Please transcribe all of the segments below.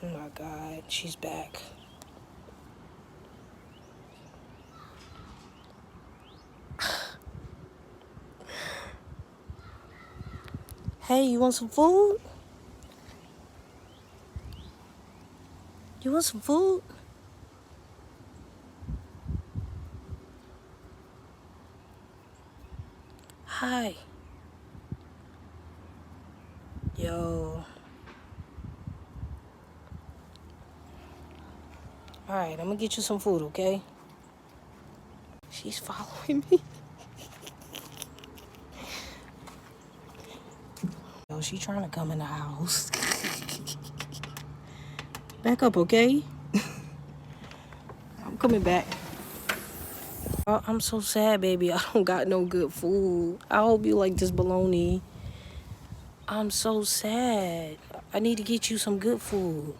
Oh my God, she's back. Hey, you want some food? You want some food? Hi. Yo. Alright, I'm gonna get you some food, okay? She's following me. Yo, she trying to come in the house. Back up, okay? I'm coming back. Oh, I'm so sad, baby. I don't got no good food. I hope you like this bologna. I'm so sad. I need to get you some good food.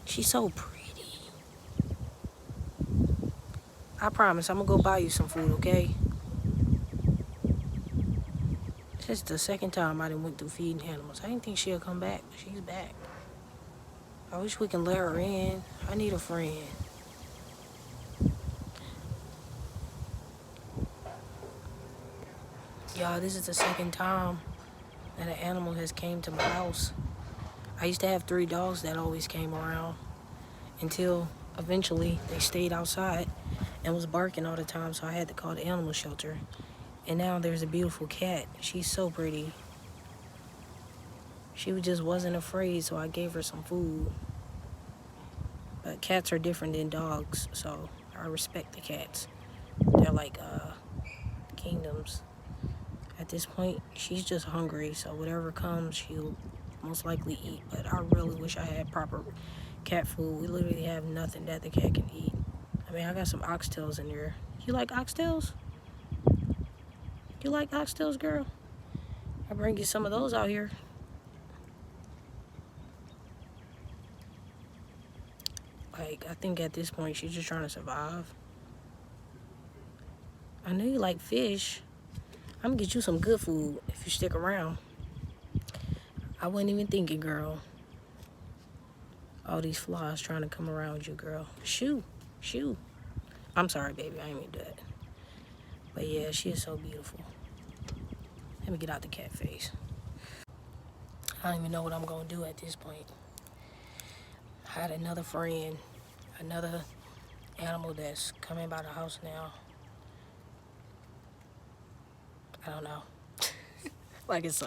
She's so pretty. I promise I'm gonna go buy you some food, okay? This is the second time I done went through feeding animals. I didn't think she'll come back, but she's back. I wish we can let her in. I need a friend. Y'all, this is the second time that an animal has came to my house. I used to have 3 dogs that always came around until eventually they stayed outside and was barking all the time, so I had to call the animal shelter. And now there's a beautiful cat. She's so pretty. She just wasn't afraid, so I gave her some food. But cats are different than dogs, so I respect the cats. They're like kingdoms. At this point, she's just hungry, so whatever comes, she'll most likely eat. But I really wish I had proper cat food. We literally have nothing that the cat can eat. I mean, I got some oxtails in there. You like oxtails? You like oxtails, girl? I'll bring you some of those out here. Like, I think at this point, she's just trying to survive. I know you like fish. I'm gonna get you some good food if you stick around. I wasn't even thinking, girl. All these flies trying to come around you, girl. Shoo, shoo. I'm sorry, baby. I didn't mean to do that. But yeah, she is so beautiful. Let me get out the cat face. I don't even know what I'm gonna do at this point. I had another friend, another animal that's coming by the house now. I don't know. Like it's